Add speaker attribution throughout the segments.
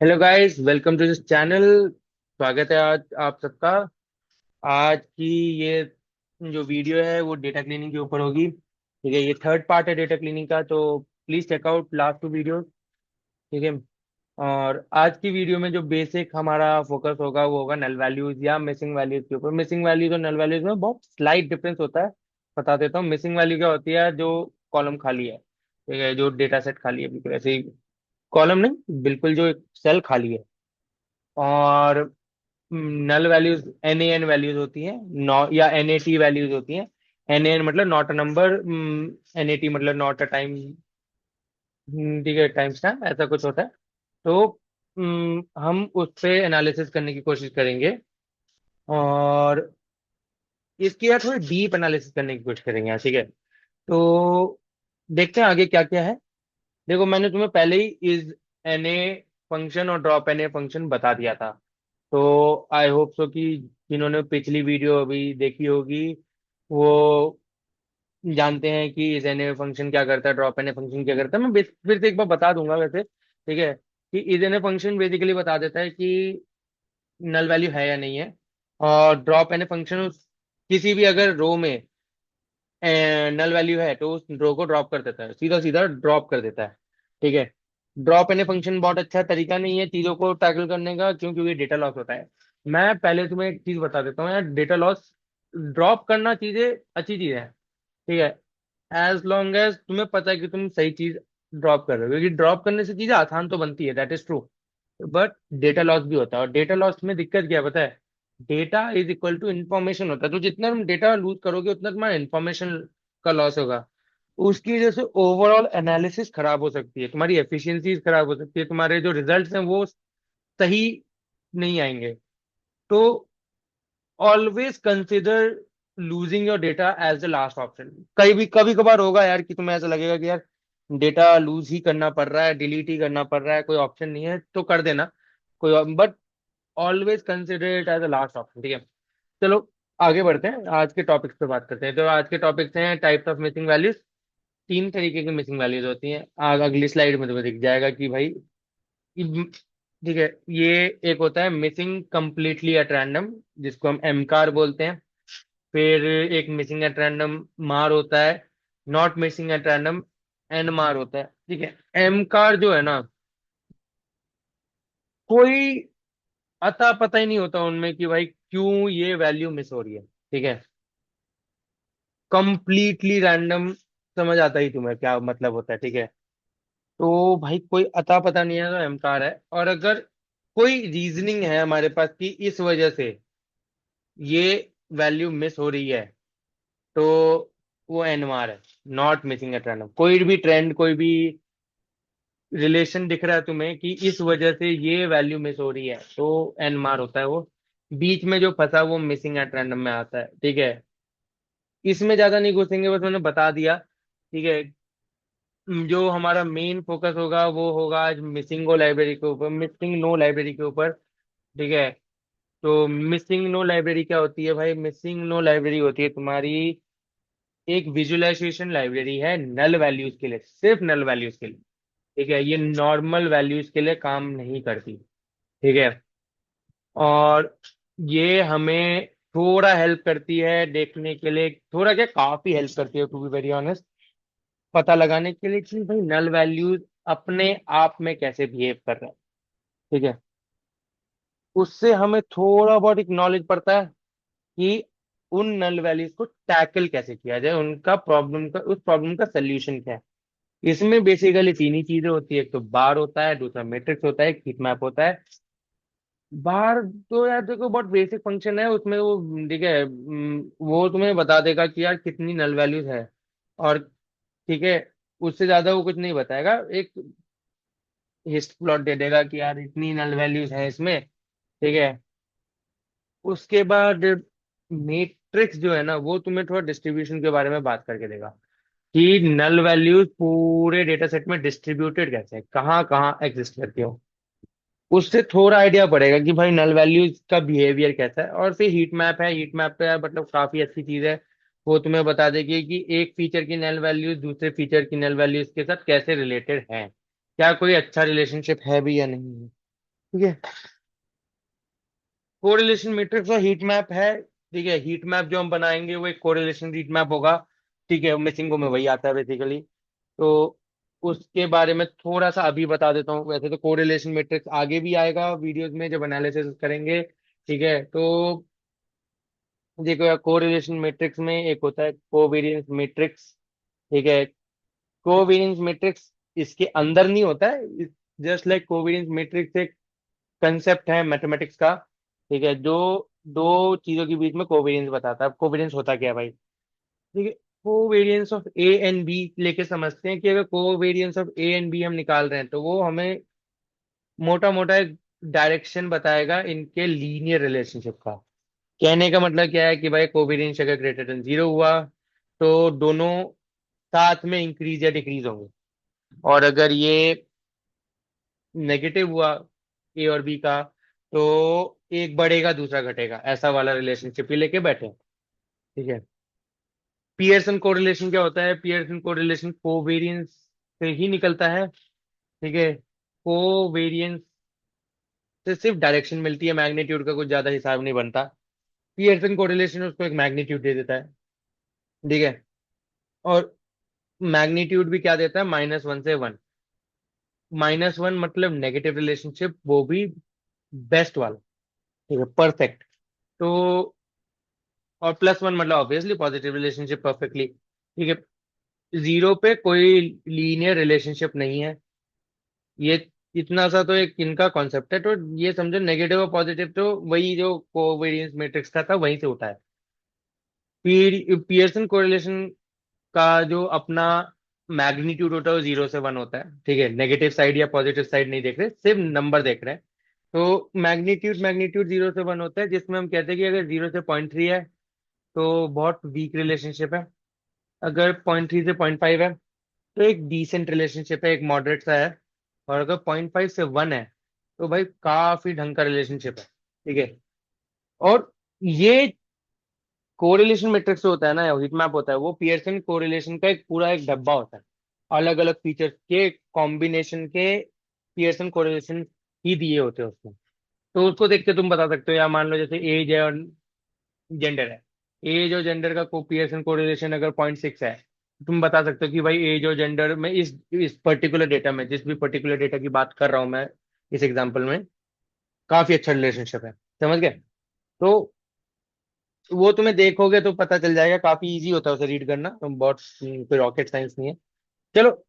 Speaker 1: Hello guys, welcome to this channel. स्वागत है आज आप सबका। आज की ये जो वीडियो है वो डेटा क्लीनिंग के ऊपर होगी। ठीक है, ये थर्ड पार्ट है डेटा क्लीनिंग का, तो please check out last two video. ठीक है। और आज की वीडियो में जो बेसिक हमारा फोकस होगा वो होगा नल वैल्यूज या मिसिंग वैल्यूज के ऊपर। मिसिंग वैल्यूज और नल वैल्यूज में बहुत स्लाइट डिफरेंस होता है। बता देता हूँ, मिसिंग वैल्यू क्या होती है? जो कॉलम खाली है, ठीक है, जो डेटा सेट खाली है, बिल्कुल ऐसे ही। कॉलम नहीं, बिल्कुल जो सेल खाली है। और नल वैल्यूज एन वैल्यूज होती हैं, नॉ या एन ए टी वैल्यूज होती हैं। एन मतलब not a number, N A T मतलब नॉट अ टाइम। ठीक है, टाइम स्टैम्प ऐसा कुछ होता है। तो हम उस पे एनालिसिस करने की कोशिश करेंगे। और इसकी यार थोड़ी डीप एनालिसिस करने की कोशिश करेंगे यार, ठीक है। तो देखते हैं आगे क्या क्या है। देखो, मैंने तुम्हें पहले ही इज एन ए फंक्शन और ड्रॉप एन ए फंक्शन बता दिया था। तो आई होप सो कि जिन्होंने पिछली वीडियो अभी देखी होगी वो जानते हैं कि इस एन फंक्शन क्या करता है, ड्रॉप एन फंक्शन क्या करता है। मैं फिर से एक बार बता दूंगा वैसे, ठीक है। कि इस एन फंक्शन बेसिकली बता देता है कि नल वैल्यू है या नहीं है। और ड्रॉप एन फंक्शन किसी भी अगर रो में नल वैल्यू है तो उस रो को ड्रॉप कर देता है, सीधा सीधा ड्रॉप कर देता है। ठीक है। ड्रॉप एन फंक्शन बहुत अच्छा तरीका नहीं है चीजों को टैकल करने का, क्यों? क्योंकि डेटा लॉस होता है। मैं पहले तुम्हें एक चीज बता देता हूँ यार, डेटा लॉस ड्रॉप करना चीजें अच्छी चीज है। ठीक है, एज लॉन्ग एज तुम्हें पता है कि तुम सही चीज ड्रॉप कर रहे हो, क्योंकि ड्रॉप करने से चीजें आसान तो बनती है, that is true. But data loss भी होता है, और डेटा लॉस में दिक्कत क्या है पता है? Data is equal to information होता है। तो जितना तुम डेटा लूज करोगे उतना तुम्हारा इन्फॉर्मेशन का लॉस होगा। उसकी वजह से ओवरऑल एनालिसिस खराब हो सकती है, तुम्हारी एफिशिएंसी खराब हो सकती है, तुम्हारे जो रिजल्ट्स हैं वो सही नहीं आएंगे। तो always consider losing your data as the last option. कभी कभार होगा यार कि तुम्हें ऐसा लगेगा कि यार डेटा लूज ही करना पड़ रहा है, डिलीट ही करना पड़ रहा है, कोई ऑप्शन नहीं है तो कर देना। कोई, but always consider it as a last option, ठीक है। चलो आगे बढ़ते हैं, आज के टॉपिक्स पे बात करते हैं। तो आज के टॉपिक्स हैं टाइप्स ऑफ मिसिंग वैल्यूज। तीन तरीके की मिसिंग वैल्यूज होती हैं। अगली स्लाइड में तुम्हें दिख जाएगा कि भाई ठीक है, ये एक होता है मिसिंग कंप्लीटली एट रैंडम, जिसको हम एम कार बोलते हैं। फिर एक मिसिंग एट रैंडम मार होता है, not missing at random N MAR होता है, ठीक है। एम कार जो है ना, कोई अता पता ही नहीं होता उनमें कि भाई क्यों ये वैल्यू मिस हो रही है, ठीक है। कंप्लीटली रैंडम, समझ आता ही तुम्हें क्या मतलब होता है, ठीक है। तो भाई कोई अता पता नहीं है तो एमकार है। और अगर कोई रीजनिंग है हमारे पास कि इस वजह से ये वैल्यू मिस हो रही है, तो वो एनमार है, नॉट मिसिंग एट रैंडम। कोई भी ट्रेंड, कोई भी रिलेशन दिख रहा है तुम्हें कि इस वजह से ये वैल्यू मिस हो रही है, तो एनमार होता है वो। बीच में जो फंसा वो मिसिंग एट रैंडम में आता है, ठीक है। इसमें ज्यादा नहीं घुसेंगे, बस मैंने बता दिया, ठीक है। जो हमारा मेन फोकस होगा वो होगा आज मिसिंग नो लाइब्रेरी के ऊपर, मिसिंग नो लाइब्रेरी के ऊपर, ठीक है। तो मिसिंग नो लाइब्रेरी क्या होती है भाई? मिसिंग नो लाइब्रेरी होती है तुम्हारी एक विजुअलाइजेशन लाइब्रेरी है नल वैल्यूज के लिए, सिर्फ नल वैल्यूज के लिए, ठीक है। ये नॉर्मल वैल्यूज के लिए काम नहीं करती, ठीक है। और ये हमें थोड़ा हेल्प करती है देखने के लिए, थोड़ा क्या काफी हेल्प करती है टू बी वेरी ऑनेस्ट, पता लगाने के लिए कि भाई नल वैल्यूज अपने आप में कैसे बिहेव कर रहे हैं, ठीक है। उससे हमें थोड़ा बहुत एक नॉलेज पड़ता है कि उन नल वैल्यूज को टैकल कैसे किया जाए, उनका प्रॉब्लम का, उस प्रॉब्लम का सोल्यूशन क्या है। इसमें बेसिकली तीन ही चीजें होती है, एक तो बार होता है, दूसरा मैट्रिक्स होता है, एक हीट मैप होता है। बार तो यार देखो बहुत बेसिक फंक्शन है उसमें, वो ठीक है, वो तुम्हें बता देगा कि यार कितनी नल वैल्यूज है। और ठीक है, उससे ज्यादा वो कुछ नहीं बताएगा, एक हिस्ट प्लॉट दे देगा कि यार इतनी नल वैल्यूज है इसमें, ठीक है। उसके बाद मैट्रिक्स जो है ना, वो तुम्हें थोड़ा डिस्ट्रीब्यूशन के बारे में बात करके देगा कि नल वैल्यूज पूरे डेटा सेट में डिस्ट्रीब्यूटेड कैसे है, कहाँ कहाँ एग्जिस्ट करती हो। उससे थोड़ा आइडिया पड़ेगा कि भाई नल वैल्यूज का बिहेवियर कैसा है। और फिर हीट मैप है, हीट मैप पे मतलब काफी अच्छी चीज है। वो तुम्हें बता देगी कि एक फीचर की नल वैल्यूज दूसरे फीचर की नल वैल्यूज के साथ कैसे रिलेटेड है, क्या कोई अच्छा रिलेशनशिप है भी या नहीं है। ठीक है। कोरिलेशन मैट्रिक्स और हीट मैप है। ठीक है, हीट मैप जो हम बनाएंगे वो एक कोरिलेशन हीट मैप होगा। ठीक है, मिसिंग में वही आता है बेसिकली। तो उसके बारे में थोड़ा सा अभी बता देता हूँ। वैसे तो कोरिलेशन मैट्रिक्स आगे भी आएगा वीडियोस में जब एनालिसिस करेंगे। ठीक है, तो देखो कोरिलेशन मैट्रिक्स में एक होता है कोवेरियंस मैट्रिक्स। ठीक है, कोवेरियंस मैट्रिक्स इसके अंदर नहीं होता है। जस्ट लाइक कोवेरियंस मैट्रिक्स एक कंसेप्ट है मैथमेटिक्स का। ठीक है, जो दो चीजों के बीच में कोवेरियंस बताता है। कोवेरियंस होता क्या है भाई? ठीक है, covariance of A and B लेके समझते हैं कि अगर covariance of A and B हम निकाल रहे हैं तो वो हमें मोटा मोटा एक डायरेक्शन बताएगा इनके लीनियर रिलेशनशिप का। कहने का मतलब क्या है कि भाई कोवेरियंस अगर ग्रेटर देन 0 हुआ तो दोनों साथ में इंक्रीज या डिक्रीज होंगे। और अगर ये नेगेटिव हुआ ए और बी का तो एक बढ़ेगा दूसरा घटेगा, ऐसा वाला रिलेशनशिप ही लेके बैठे हैं। ठीक है। पियर्सन कोरिलेशन क्या होता है? पियर्सन कोरिलेशन कोवेरियंस से ही निकलता है। ठीक है, कोवेरियंस से सिर्फ डायरेक्शन मिलती है, मैग्नीट्यूड का कुछ ज्यादा हिसाब नहीं बनता। पियर्सन कोरिलेशन उसको एक मैग्नीट्यूड दे देता है। ठीक है, और मैग्नीट्यूड भी क्या देता है? -1 से 1। -1 मतलब नेगेटिव रिलेशनशिप, वो भी बेस्ट वाला। ठीक है, परफेक्ट। तो और +1 मतलब ऑब्वियसली पॉजिटिव रिलेशनशिप परफेक्टली। ठीक है, 0 पे कोई लीनियर रिलेशनशिप नहीं है। ये इतना सा तो एक इनका कॉन्सेप्ट है। तो ये समझो नेगेटिव और पॉजिटिव तो वही जो कोवेरियंस मैट्रिक्स का था वहीं से उठा है। पियर्सन कोरिलेशन का जो अपना मैग्नीट्यूड होता है वो 0 से 1 होता है। ठीक है, नेगेटिव साइड या पॉजिटिव साइड नहीं देख रहे, सिर्फ नंबर देख रहे हैं। तो मैग्नीट्यूड मैग्नीट्यूड 0 से 1 होता है, जिसमें हम कहते हैं कि अगर 0 से 0.3 है तो बहुत वीक रिलेशनशिप है। अगर 0.3 से 0.5 है तो एक डिसेंट रिलेशनशिप है, एक मॉडरेट सा है। और अगर 0.5 से 1 है तो भाई काफी ढंग का रिलेशनशिप है। ठीक है, और ये कोरिलेशन मैट्रिक्स होता है ना, हीट मैप होता है, वो पियर्सन कोरिलेशन का एक पूरा एक डब्बा होता है। अलग अलग फीचर्स के कॉम्बिनेशन के पियर्सन कोरिलेशन ही दिए होते हैं उसमें। तो उसको देख के तुम बता सकते हो, या मान लो जैसे एज है और जेंडर है। एज और जेंडर का पियर्सन कोरिलेशन अगर 0.6 है, तुम बता सकते हो कि भाई एज और जेंडर में इस पर्टिकुलर डेटा में, जिस भी पर्टिकुलर डेटा की बात कर रहा हूं मैं इस एग्जांपल में, काफी अच्छा रिलेशनशिप है। समझ गए? तो वो तुम्हें देखोगे तो पता चल जाएगा, काफी इजी होता है उसे रीड करना, तो बहुत कोई रॉकेट साइंस नहीं है। चलो,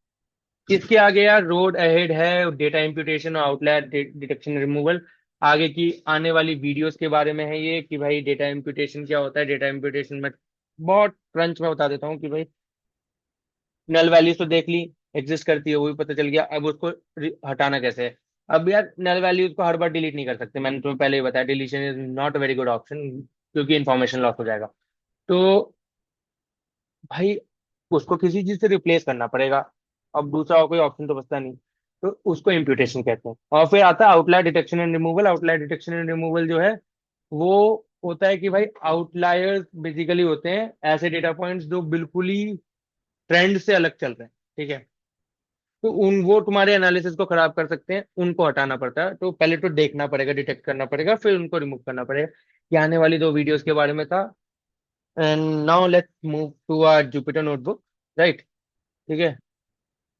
Speaker 1: इसके आगे यार रोड अहेड है, डेटा इम्प्यूटेशन और आउटलायर डिटेक्शन रिमूवल। आगे की आने वाली वीडियोस के बारे में है ये कि भाई डेटा इम्प्यूटेशन क्या होता है। डेटा इम्प्यूटेशन में बहुत क्रंच में बता देता हूँ कि भाई नल वैल्यूज तो देख ली, एग्जिस्ट करती है वो भी पता चल गया। अब उसको हटाना कैसे है? अब यार नल वैल्यूज को हर बार डिलीट नहीं कर सकते, मैंने तुम्हें पहले ही बताया, deletion is not a very good option क्योंकि इन्फॉर्मेशन लॉस हो जाएगा। तो भाई उसको किसी चीज से रिप्लेस करना पड़ेगा। अब दूसरा और कोई ऑप्शन तो बचता नहीं। तो उसको इम्प्यूटेशन कहते हैं। और फिर आता है outlier detection and removal. Outlier detection and removal जो है वो होता है कि भाई आउटलायर्स बेसिकली होते हैं ऐसे डेटा पॉइंट्स जो बिल्कुल ही ट्रेंड से अलग चल रहे हैं। ठीक है, तो उन वो तुम्हारे एनालिसिस को खराब कर सकते हैं, उनको हटाना पड़ता है। तो पहले तो देखना पड़ेगा, डिटेक्ट करना पड़ेगा, फिर उनको रिमूव करना पड़ेगा। ये आने वाली दो वीडियोस के बारे में था। And now let's move to our Jupyter notebook. Right? ठीक है,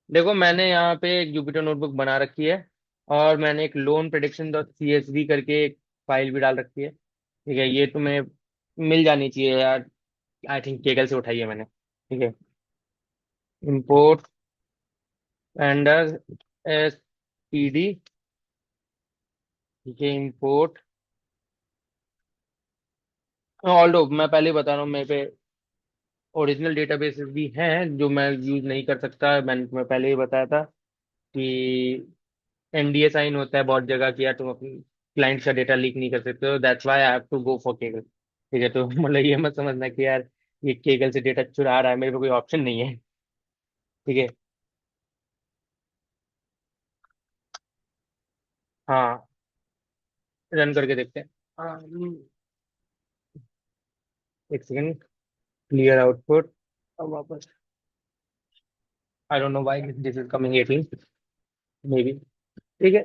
Speaker 1: देखो मैंने यहाँ पे एक जुपिटर नोटबुक बना रखी है, और मैंने एक लोन प्रेडिक्शन डॉट CSV करके एक फाइल भी डाल रखी है। ठीक है, ये तुम्हें मिल जानी चाहिए यार। आई थिंक केगल से उठाई है मैंने। ठीक है, इंपोर्ट एंडर SPD। ठीक है, इंपोर्ट। ऑल्दो मैं पहले ही बता रहा हूँ, मेरे पे ओरिजिनल डेटाबेसेस भी हैं जो मैं यूज नहीं कर सकता। मैंने तुम्हें पहले ही बताया था कि NDA साइन होता है बहुत जगह कि यार तुम अपनी क्लाइंट का डेटा लीक नहीं कर सकते हो। That's why I have to go for Kaggle. ठीक है, तो मतलब ये मत समझना कि यार ये केगल से डेटा चुरा रहा है, मेरे पे कोई ऑप्शन नहीं है। ठीक है, हाँ, रन करके देखते हैं। हाँ, एक सेकेंड। Clear output. अब वापस। I don't know why this is coming 18 may be. ठीक है।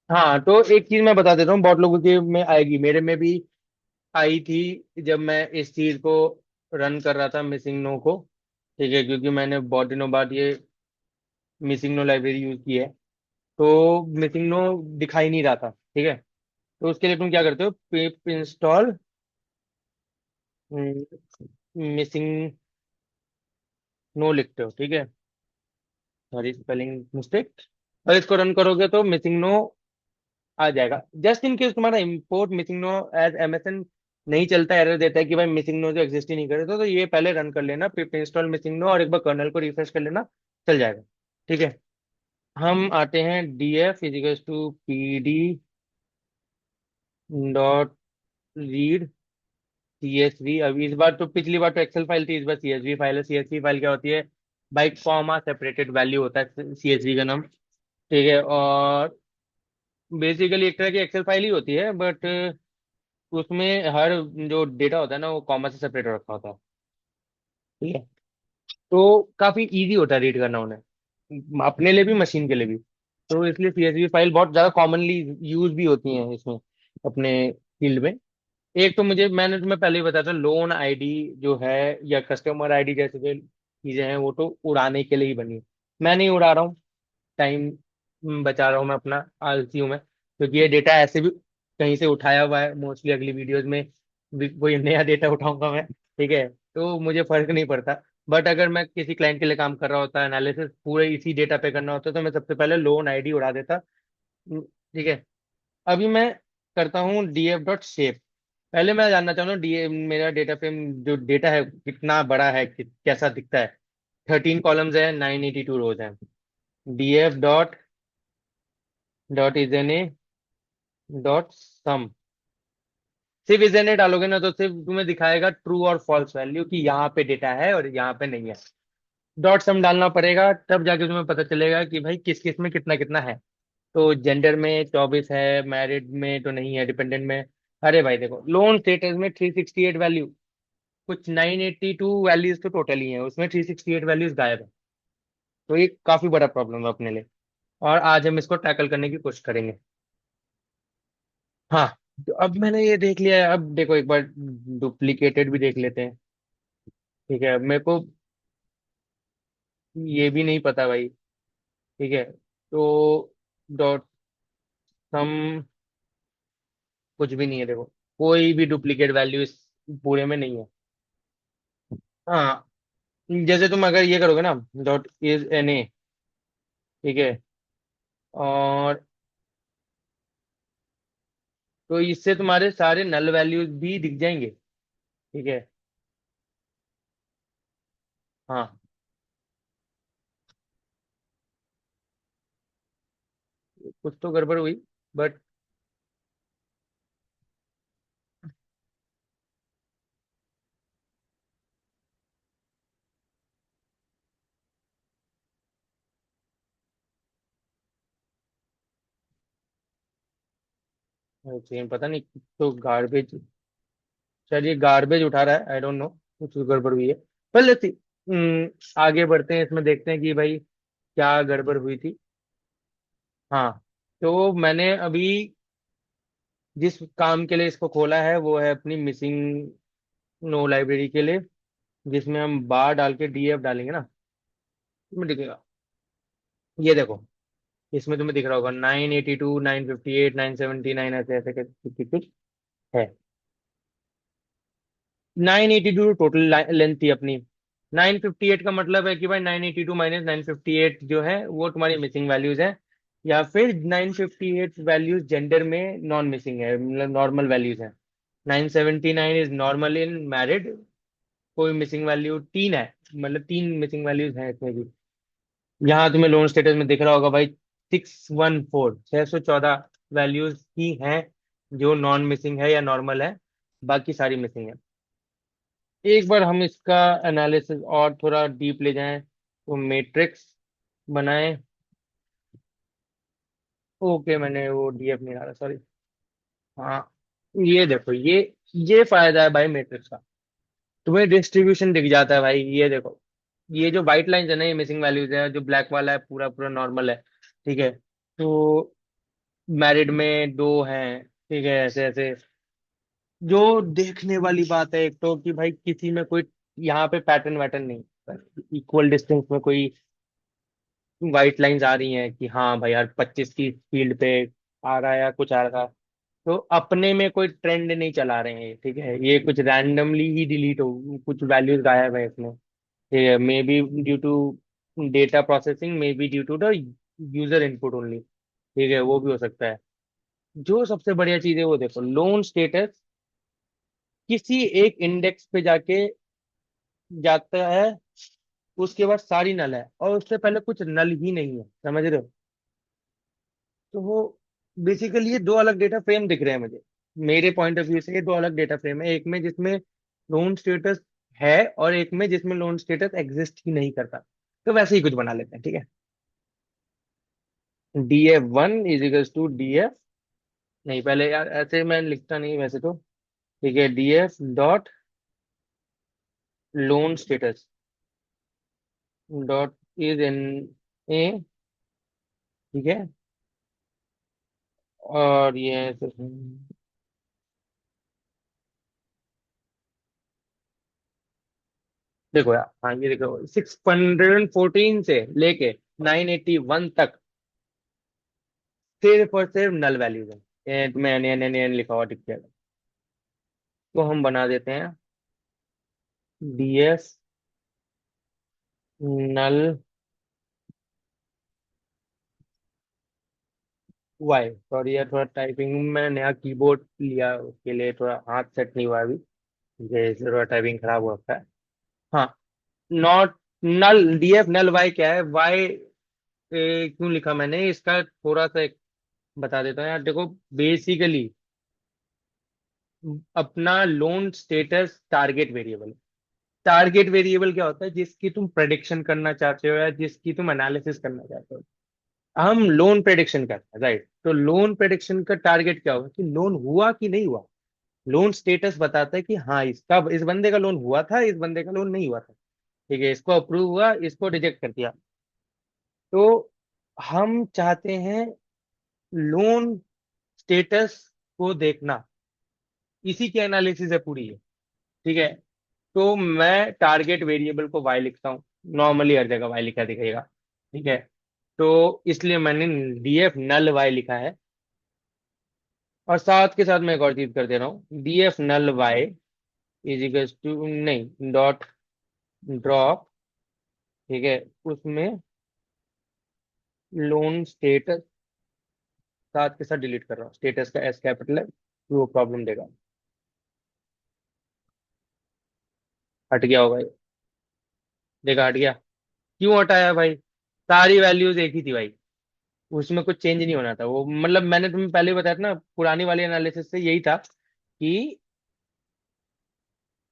Speaker 1: हाँ, तो एक चीज मैं बता देता हूँ, बहुत लोगों के में आएगी, मेरे में भी आई थी जब मैं इस चीज को रन कर रहा था, मिसिंग नो को। ठीक है, क्योंकि मैंने बहुत दिनों बाद ये मिसिंग नो लाइब्रेरी यूज की है, तो मिसिंग नो दिखाई नहीं रहा था। ठीक है, तो उसके लिए तुम क्या करते हो, पिप इंस्टॉल मिसिंग नो लिखते हो। ठीक है, सॉरी स्पेलिंग मिस्टेक। और इसको रन करोगे तो मिसिंग नो आ जाएगा। जस्ट इन केस तुम्हारा import missing no as MSN नहीं चलता, एरर देता है कि भाई मिसिंग नो जो एग्जिस्ट ही नहीं करे, तो ये पहले रन कर लेना, पिप इंस्टॉल मिसिंग नो, और एक बार कर्नल को रिफ्रेश कर लेना, चल जाएगा। ठीक है, हम आते हैं df is equals to pd dot read CSV। अब इस बार तो, पिछली बार तो एक्सेल फाइल थी, इस बार CSV फाइल है। CSV फाइल क्या होती है भाई, कॉमा सेपरेटेड वैल्यू होता है CSV का नाम। ठीक है, और बेसिकली एक तरह की एक्सेल फाइल ही होती है, बट उसमें हर जो डेटा होता है ना, वो कॉमा से सेपरेट रखा होता है। ठीक है, तो काफी इजी होता है रीड करना उन्हें, अपने लिए भी मशीन के लिए भी। तो इसलिए CSV फाइल बहुत ज्यादा कॉमनली यूज भी होती हैं इसमें, अपने फील्ड में। एक तो मैंने तुम्हें पहले ही बताया था, लोन आईडी जो है या कस्टमर आईडी जैसे जो चीजें हैं, वो तो उड़ाने के लिए ही बनी है। मैं नहीं उड़ा रहा हूँ, टाइम बचा रहा हूँ मैं अपना, आलसी हूँ मैं, क्योंकि ये डेटा ऐसे भी कहीं से उठाया हुआ है। मोस्टली अगली वीडियोस में कोई नया डेटा उठाऊंगा मैं। ठीक है, तो मुझे फर्क नहीं पड़ता। बट अगर मैं किसी क्लाइंट के लिए काम कर रहा होता, एनालिसिस पूरे इसी डेटा पे करना होता, तो मैं सबसे पहले लोन आईडी उड़ा देता। ठीक है, अभी मैं करता हूँ df.shape। पहले मैं जानना चाहूंगा डी मेरा डेटा फ्रेम जो डेटा है कितना बड़ा है, कैसा दिखता है। 13 कॉलम्स है, 982 रोज है। df dot is N A dot sum. सिर्फ इज एन ए डालोगे ना, तो सिर्फ तुम्हें दिखाएगा ट्रू और फॉल्स वैल्यू, कि यहाँ पे डेटा है और यहाँ पे नहीं है। डॉट सम डालना पड़ेगा, तब जाके तुम्हें पता चलेगा कि भाई किस किस में कितना कितना है। तो जेंडर में 24 है, मैरिड में तो नहीं है, डिपेंडेंट में। अरे भाई देखो, लोन स्टेटस में 368 वैल्यू, कुछ 982 वैल्यूज तो टोटल ही है, उसमें 368 वैल्यूज गायब है। तो ये काफी बड़ा प्रॉब्लम है अपने लिए, और आज हम इसको टैकल करने की कोशिश करेंगे। हाँ, तो अब मैंने ये देख लिया है, अब देखो एक बार डुप्लीकेटेड भी देख लेते हैं। ठीक है, मेरे को ये भी नहीं पता भाई। ठीक है, तो डॉट सम कुछ भी नहीं है, देखो कोई भी डुप्लीकेट वैल्यू इस पूरे में नहीं है। हाँ, जैसे तुम अगर ये करोगे ना, डॉट इज एन ए, ठीक है, और तो इससे तुम्हारे सारे नल वैल्यूज भी दिख जाएंगे। ठीक है, हाँ, कुछ तो गड़बड़ हुई, बट सेम पता नहीं, तो गार्बेज, शायद ये गार्बेज उठा रहा है, आई डोंट नो, कुछ तो गड़बड़ हुई है। पर लेट्स सी, आगे बढ़ते हैं, इसमें देखते हैं कि भाई क्या गड़बड़ हुई थी। हाँ, तो मैंने अभी जिस काम के लिए इसको खोला है, वो है अपनी मिसिंग नो लाइब्रेरी के लिए, जिसमें हम बार डाल के डीएफ डालेंगे ना, तुम्हें दिखेगा। ये देखो, इसमें तुम्हें दिख रहा होगा 982, 958, 979, ऐसे ऐसे कुछ कुछ है। 982 टोटल लेंथ थी अपनी। 958 का मतलब है कि भाई 982 माइनस 958 जो है वो तुम्हारी मिसिंग वैल्यूज है, या फिर 958 वैल्यूज जेंडर में नॉन मिसिंग है, मतलब नॉर्मल वैल्यूज है। 979 इज नॉर्मल इन मैरिड, कोई मिसिंग वैल्यू तीन है, मतलब तीन मिसिंग वैल्यूज हैं इसमें भी। यहाँ तुम्हें लोन स्टेटस में दिख रहा होगा भाई, 614 वैल्यूज ही हैं जो नॉन मिसिंग है या नॉर्मल है, बाकी सारी मिसिंग है। एक बार हम इसका एनालिसिस और थोड़ा डीप ले जाएं, तो मैट्रिक्स बनाएं। ओके, मैंने वो डीएफ नहीं डाला, सॉरी। हाँ, ये देखो, ये फायदा है भाई मैट्रिक्स का, तुम्हें डिस्ट्रीब्यूशन दिख जाता है भाई। ये देखो, ये जो व्हाइट लाइंस है ना, ये मिसिंग वैल्यूज है, जो ब्लैक वाला है पूरा पूरा नॉर्मल है। ठीक है, तो मैरिड में दो हैं, ठीक है, ऐसे ऐसे। जो देखने वाली बात है एक तो कि भाई किसी में कोई यहाँ पे पैटर्न वैटर्न नहीं, इक्वल डिस्टेंस में कोई वाइट लाइंस आ रही हैं कि हाँ भाई यार 25 की फील्ड पे आ रहा है या कुछ आ रहा। तो अपने में कोई ट्रेंड नहीं चला रहे हैं, ठीक है, ये कुछ रैंडमली ही डिलीट हो, कुछ वैल्यूज गायब है इसमें, ठीक है, maybe due to data processing, maybe due to the user input only, ठीक है, वो भी हो सकता है। जो सबसे बढ़िया चीज है वो देखो, लोन स्टेटस किसी एक इंडेक्स पे जाके जाता है, उसके बाद सारी नल है और उससे पहले कुछ नल ही नहीं है, समझ रहे हो? तो वो बेसिकली ये दो अलग डेटा फ्रेम दिख रहे हैं मुझे, मेरे पॉइंट ऑफ व्यू से ये दो अलग डेटा फ्रेम है, एक में जिसमें लोन स्टेटस है और एक में जिसमें लोन स्टेटस एग्जिस्ट ही नहीं करता। तो वैसे ही कुछ बना लेते हैं, ठीक है। df1 = df, नहीं पहले यार ऐसे मैं लिखता नहीं वैसे तो, ठीक है, df.loan status dot is in a, ठीक है, और ये देखो यार, हाँ ये देखो 614 से लेके 981 तक सिर्फ और सिर्फ नल वैल्यूज है, में एन लिखा हुआ दिख जाएगा। तो हम बना देते हैं डीएफ नल वाई, सॉरी यार थोड़ा टाइपिंग में नया कीबोर्ड लिया, उसके लिए थोड़ा हाथ सेट नहीं हुआ अभी, जैसे थोड़ा टाइपिंग खराब हो रखा है। हाँ, not null, DF null Y क्या है, वाई क्यों लिखा मैंने इसका थोड़ा सा एक बता देता हूँ यार, देखो बेसिकली अपना loan status target variable, target variable क्या होता है, जिसकी तुम प्रेडिक्शन करना चाहते हो या जिसकी तुम एनालिसिस करना चाहते हो। हम लोन प्रेडिक्शन करते हैं, राइट, तो लोन प्रेडिक्शन का टारगेट क्या होगा कि लोन हुआ कि नहीं हुआ। लोन स्टेटस बताता है कि हाँ इसका, इस बंदे का लोन हुआ था, इस बंदे का लोन नहीं हुआ था, ठीक है, इसको अप्रूव हुआ, इसको रिजेक्ट कर दिया। तो हम चाहते हैं लोन स्टेटस को देखना, इसी की एनालिसिस है पूरी है, ठीक है। तो मैं टारगेट वेरिएबल को वाई लिखता हूँ, नॉर्मली हर जगह वाई लिखा दिखेगा, ठीक है। तो इसलिए मैंने डीएफ नल वाई लिखा है, और साथ के साथ मैं एक और चीज कर दे रहा हूँ, डीएफ नल वाई टू नहीं डॉट ड्रॉप, ठीक है, उसमें लोन स्टेटस साथ के साथ डिलीट कर रहा हूँ, स्टेटस का एस कैपिटल है तो वो प्रॉब्लम देगा। हट गया होगा ये, देखा हट गया। क्यों हटाया भाई, सारी वैल्यूज एक ही थी भाई, उसमें कुछ चेंज नहीं होना था, वो मतलब मैंने तुम्हें पहले ही बताया था ना, पुरानी वाली एनालिसिस से यही था कि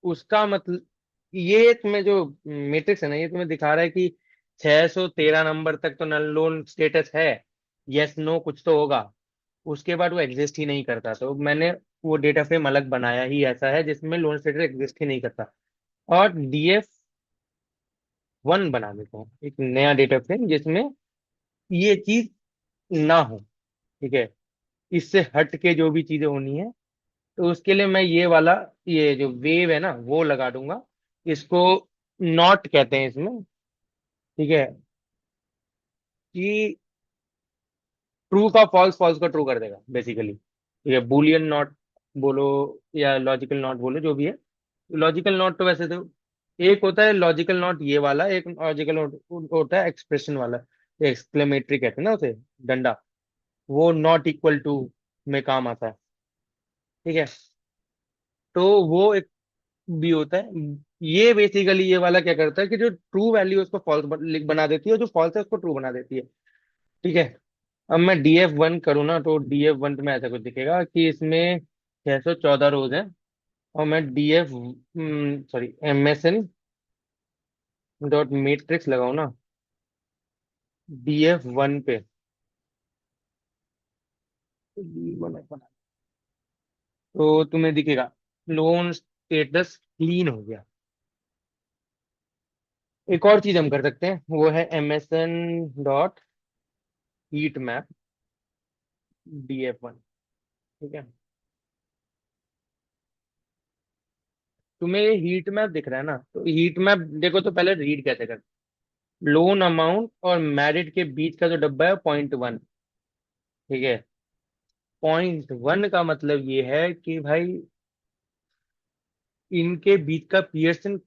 Speaker 1: उसका मतलब ये तुम्हें जो मैट्रिक्स है ना, ये तुम्हें दिखा रहा है कि 613 नंबर तक तो नल लोन स्टेटस है, यस नो कुछ तो होगा, उसके बाद वो एग्जिस्ट ही नहीं करता, तो मैंने वो डेटा फ्रेम अलग बनाया ही ऐसा है जिसमें लोन स्टेटस एग्जिस्ट ही नहीं करता। और df1 बना देता हूँ एक नया डेटा फ्रेम जिसमें ये चीज ना हो, ठीक है, इससे हट के जो भी चीजें होनी है, तो उसके लिए मैं ये वाला, ये जो वेव है ना वो लगा दूंगा, इसको नॉट कहते हैं इसमें, ठीक है, कि ट्रू का फॉल्स, फॉल्स का ट्रू कर देगा बेसिकली, ठीक है, बुलियन नॉट बोलो या लॉजिकल नॉट बोलो जो भी है। लॉजिकल नॉट तो वैसे तो एक होता है लॉजिकल नॉट ये वाला, एक लॉजिकल नॉट होता है एक्सप्रेशन वाला, एक्सक्लेमेटरी कहते हैं ना उसे, डंडा, वो नॉट इक्वल टू में काम आता है, ठीक है। तो वो एक भी होता है, ये बेसिकली ये वाला क्या करता है कि जो ट्रू वैल्यू है उसको फॉल्स बना देती है और जो फॉल्स है उसको ट्रू बना देती है, ठीक है। अब मैं df1 करूँ ना, तो df1 में ऐसा कुछ दिखेगा कि इसमें 614 रोज हैं, और मैं df sorry msn dot matrix लगाऊ ना df1 पे, तो तुम्हें दिखेगा लोन स्टेटस क्लीन हो गया। एक और चीज हम कर सकते हैं, वो है msn dot heat map, DF1। ठीक है, तुम्हें ये हीट मैप दिख रहा है ना, तो हीट मैप देखो तो पहले रीड कैसे कर। लोन अमाउंट और मैरिड के बीच का जो डब्बा है 0.1। ठीक है, 0.1 का मतलब ये है कि भाई इनके बीच का पियर्सन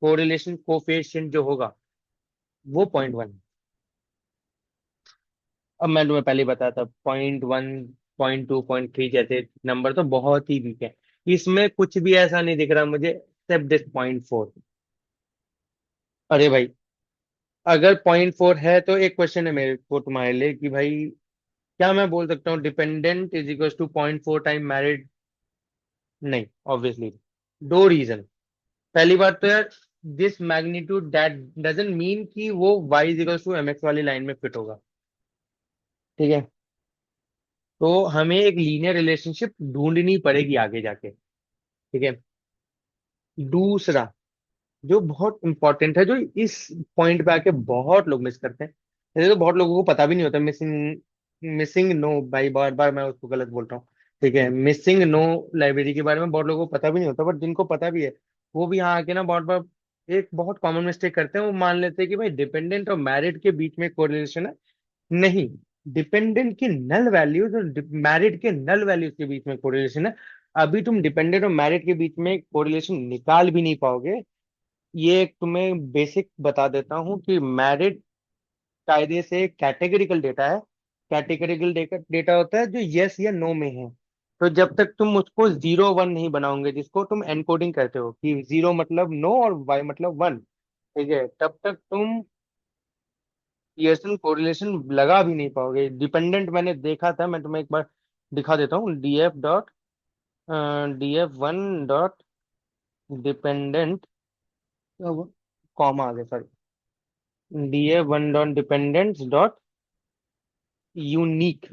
Speaker 1: कोरिलेशन कोफिशिएंट जो होगा वो 0.1। अब मैं तुम्हें पहले ही बताया था 0.1, 0.2, 0.3 जैसे नंबर तो बहुत ही वीक है। इसमें कुछ भी ऐसा नहीं दिख रहा मुझे एक्सेप्ट दिस 0.4। अरे भाई, अगर 0.4 है तो एक क्वेश्चन है मेरे को तुम्हारे लिए कि भाई क्या मैं बोल सकता हूँ dependent is equal to 0.4 time married? नहीं, ऑब्वियसली। दो रीजन। पहली बात तो यार, this magnitude that doesn't mean कि वो y is equal to mx वाली लाइन में फिट होगा। ठीक है, तो हमें एक लीनियर रिलेशनशिप ढूंढनी पड़ेगी आगे जाके। ठीक है, दूसरा जो बहुत इंपॉर्टेंट है, जो इस पॉइंट पे आके बहुत लोग मिस करते हैं, जैसे तो बहुत लोगों को पता भी नहीं होता मिसिंग मिसिंग नो, भाई बार बार मैं उसको गलत बोल रहा हूँ। ठीक है, मिसिंग नो लाइब्रेरी के बारे में बहुत लोगों को पता भी नहीं होता, बट जिनको पता भी है वो भी यहाँ आके ना बहुत बार एक बहुत कॉमन मिस्टेक करते हैं। वो मान लेते हैं कि भाई डिपेंडेंट और मैरिड के बीच में कोरिलेशन है। नहीं, डिपेंडेंट की नल वैल्यूज और मैरिड के नल वैल्यूज के बीच में कोरिलेशन है। अभी तुम डिपेंडेंट और मैरिड के बीच में कोरिलेशन निकाल भी नहीं पाओगे। ये एक तुम्हें बेसिक बता देता हूँ कि मैरिड कायदे से कैटेगरिकल डेटा है। कैटेगरिकल डेटा डेटा होता है जो यस या नो में है। तो जब तक तुम उसको 0 1 नहीं बनाओगे, जिसको तुम एनकोडिंग करते हो कि 0 मतलब नो और वाई मतलब 1, ठीक है, तब तक तुम पियर्सन कोरिलेशन लगा भी नहीं पाओगे। डिपेंडेंट मैंने देखा था, मैं तुम्हें एक बार दिखा देता हूँ। DF1 डिपेंडेंट, कॉमा आगे, sorry, DF1 dot dependents dot unique.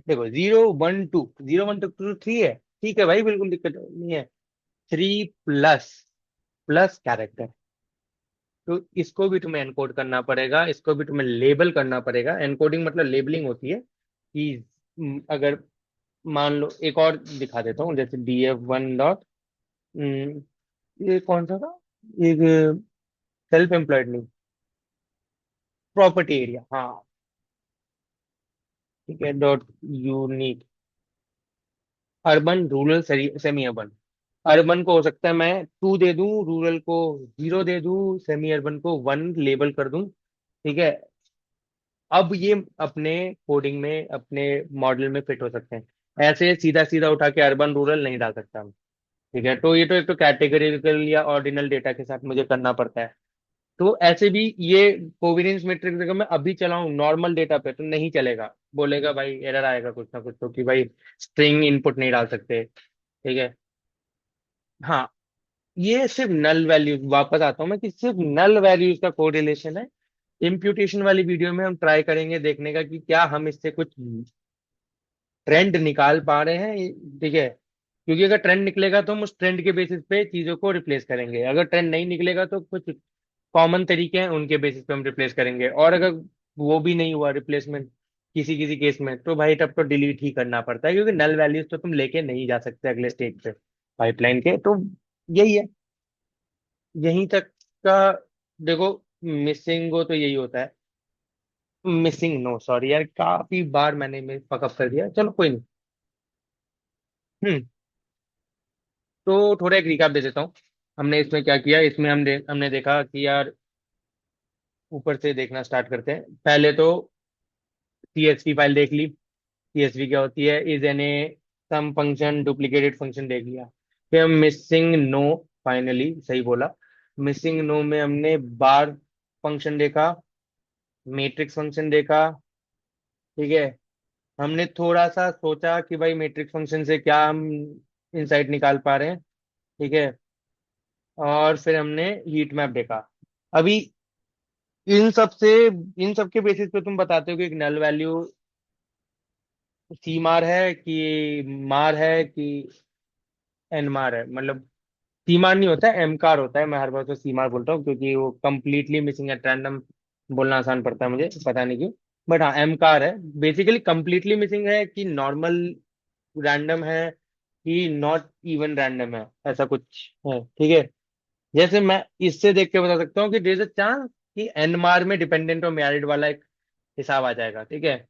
Speaker 1: देखो, 0 1 2, 0 1 2 3 है। ठीक है भाई, बिल्कुल दिक्कत नहीं है। 3 प्लस कैरेक्टर। तो इसको भी तुम्हें एनकोड करना पड़ेगा, इसको भी तुम्हें लेबल करना पड़ेगा। एनकोडिंग मतलब लेबलिंग होती है कि अगर मान लो, एक और दिखा देता हूँ, जैसे DF1 डॉट, ये कौन सा था, एक सेल्फ एम्प्लॉयड नहीं, प्रॉपर्टी एरिया, हाँ। ठीक है, dot unique, urban rural semi urban. Urban को हो सकता है मैं 2 दे दूं, रूरल को 0 दे दूं, सेमी अर्बन को 1 लेबल कर दूं। ठीक है, अब ये अपने कोडिंग में, अपने मॉडल में फिट हो सकते हैं। ऐसे सीधा सीधा उठा के अर्बन रूरल नहीं डाल सकता हम। ठीक है, तो ये तो एक तो कैटेगरिकल या ऑर्डिनल डेटा के साथ मुझे करना पड़ता है। तो ऐसे भी ये कोवेरियंस मैट्रिक्स अगर मैं अभी चलाऊं नॉर्मल डेटा पे तो नहीं चलेगा, बोलेगा भाई एरर आएगा कुछ ना कुछ, तो कि भाई स्ट्रिंग इनपुट नहीं डाल सकते। ठीक है, हाँ, ये सिर्फ नल वैल्यूज, वापस आता हूँ मैं कि सिर्फ नल वैल्यूज का कोरिलेशन है। इम्प्यूटेशन वाली वीडियो में हम ट्राई करेंगे देखने का कि क्या हम इससे कुछ ट्रेंड निकाल पा रहे हैं। ठीक है, क्योंकि अगर ट्रेंड निकलेगा तो हम उस ट्रेंड के बेसिस पे चीजों को रिप्लेस करेंगे। अगर ट्रेंड नहीं निकलेगा तो कुछ कॉमन तरीके हैं उनके बेसिस पे हम रिप्लेस करेंगे। और अगर वो भी नहीं हुआ रिप्लेसमेंट किसी किसी केस में, तो भाई तब तो डिलीट ही करना पड़ता है, क्योंकि नल वैल्यूज तो तुम लेके नहीं जा सकते अगले स्टेज पे पाइपलाइन के। तो यही है, यहीं तक का। देखो, मिसिंग हो तो यही होता है। मिसिंग नो, सॉरी यार, काफी बार मैंने पकअप कर दिया, चलो कोई नहीं। हम्म, तो थोड़ा एक रिकैप दे देता हूँ। हमने इसमें क्या किया, इसमें हमने देखा कि यार, ऊपर से देखना स्टार्ट करते हैं। पहले तो CSV फाइल देख ली। CSV क्या होती है, is N A sum function duplicated function देख लिया। फिर मिसिंग नो, फाइनली सही बोला, मिसिंग नो में हमने बार फंक्शन देखा, मैट्रिक्स फंक्शन देखा। ठीक है, हमने थोड़ा सा सोचा कि भाई मैट्रिक्स फंक्शन से क्या हम इनसाइट निकाल पा रहे हैं। ठीक है, और फिर हमने हीट मैप देखा। अभी इन सब से, इन सब के बेसिस पे तुम बताते हो कि एक नल वैल्यू सी मार है कि मार है कि एन मार है। मतलब सी मार नहीं होता है, एम कार होता है। मैं हर बार तो सी मार बोलता हूँ क्योंकि वो कंप्लीटली मिसिंग एट रैंडम बोलना आसान पड़ता है मुझे, पता नहीं क्यों। बट हाँ एम कार है। बेसिकली कंप्लीटली मिसिंग है कि नॉर्मल रैंडम है कि नॉट इवन रैंडम है, ऐसा कुछ है, ठीक है। जैसे मैं इससे देख के बता सकता हूँ कि देयर इज अ चांस कि एन मार में डिपेंडेंट और मैरिड वाला एक हिसाब आ जाएगा, ठीक है।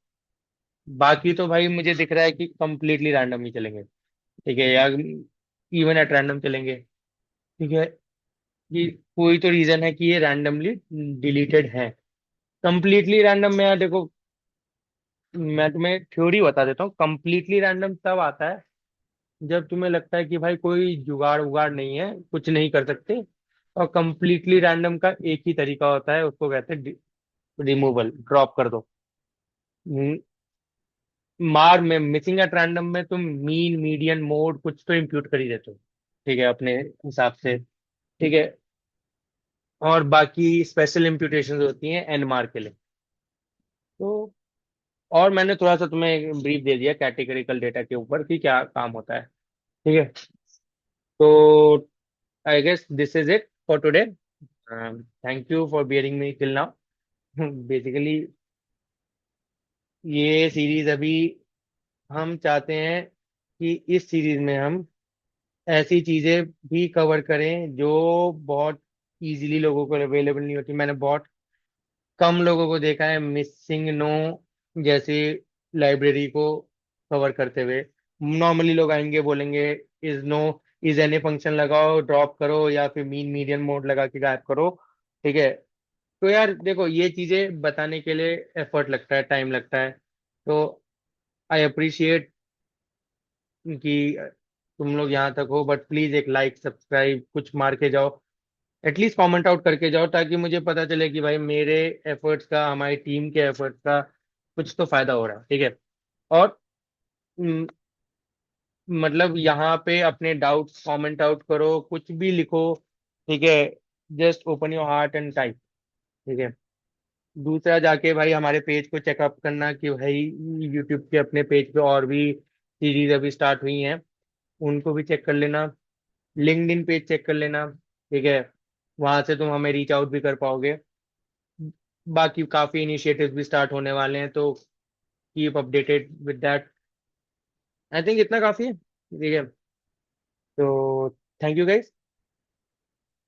Speaker 1: बाकी तो भाई मुझे दिख रहा है कि कंप्लीटली रैंडम ही चलेंगे, ठीक है, या इवन एट रैंडम चलेंगे, ठीक है। कि कोई तो रीजन है कि ये रैंडमली डिलीटेड है। कंप्लीटली रैंडम में यार देखो, मैं तुम्हें थ्योरी बता देता हूँ। कंप्लीटली रैंडम तब आता है जब तुम्हें लगता है कि भाई कोई जुगाड़ उगाड़ नहीं है, कुछ नहीं कर सकते। और कंप्लीटली रैंडम का एक ही तरीका होता है, उसको कहते हैं रिमूवल, ड्रॉप कर दो। मार में मिसिंग एट रैंडम में तुम मीन मीडियन मोड कुछ तो इम्प्यूट कर ही देते हो, ठीक है, अपने हिसाब से, ठीक है। और बाकी स्पेशल इम्प्यूटेशन होती हैं एन मार के लिए। तो और मैंने थोड़ा सा तुम्हें ब्रीफ दे दिया कैटेगरिकल डेटा के ऊपर कि क्या काम होता है, ठीक है। तो I guess this is it for today. Thank you for bearing me till now. Basically ये सीरीज अभी हम चाहते हैं कि इस सीरीज में हम ऐसी चीजें भी कवर करें जो बहुत इजीली लोगों को अवेलेबल नहीं होती। मैंने बहुत कम लोगों को देखा है मिसिंग नो जैसे लाइब्रेरी को कवर करते हुए। नॉर्मली लोग आएंगे बोलेंगे is no, is any function लगाओ ड्रॉप करो, या फिर मीन मीडियन मोड लगा के गायब करो, ठीक है। तो यार देखो ये चीजें बताने के लिए एफर्ट लगता है, टाइम लगता है। तो आई अप्रिशिएट कि तुम लोग यहाँ तक हो, बट प्लीज एक लाइक सब्सक्राइब कुछ मार के जाओ, एटलीस्ट कमेंट आउट करके जाओ, ताकि मुझे पता चले कि भाई मेरे एफर्ट्स का, हमारी टीम के एफर्ट्स का कुछ तो फायदा हो रहा है, ठीक है। और म, मतलब यहाँ पे अपने डाउट्स कमेंट आउट करो, कुछ भी लिखो, ठीक है। Just open your heart and type, ठीक है। दूसरा जाके भाई हमारे पेज को चेकअप करना कि भाई यूट्यूब के अपने पेज पे और भी सीरीज अभी स्टार्ट हुई हैं, उनको भी चेक कर लेना। लिंक्डइन पेज चेक कर लेना, ठीक है। वहां से तुम हमें रीच आउट भी कर पाओगे। बाकी काफी इनिशिएटिव्स भी स्टार्ट होने वाले हैं, तो keep updated with that. I think इतना काफी है, ठीक है। तो थैंक यू गाइस।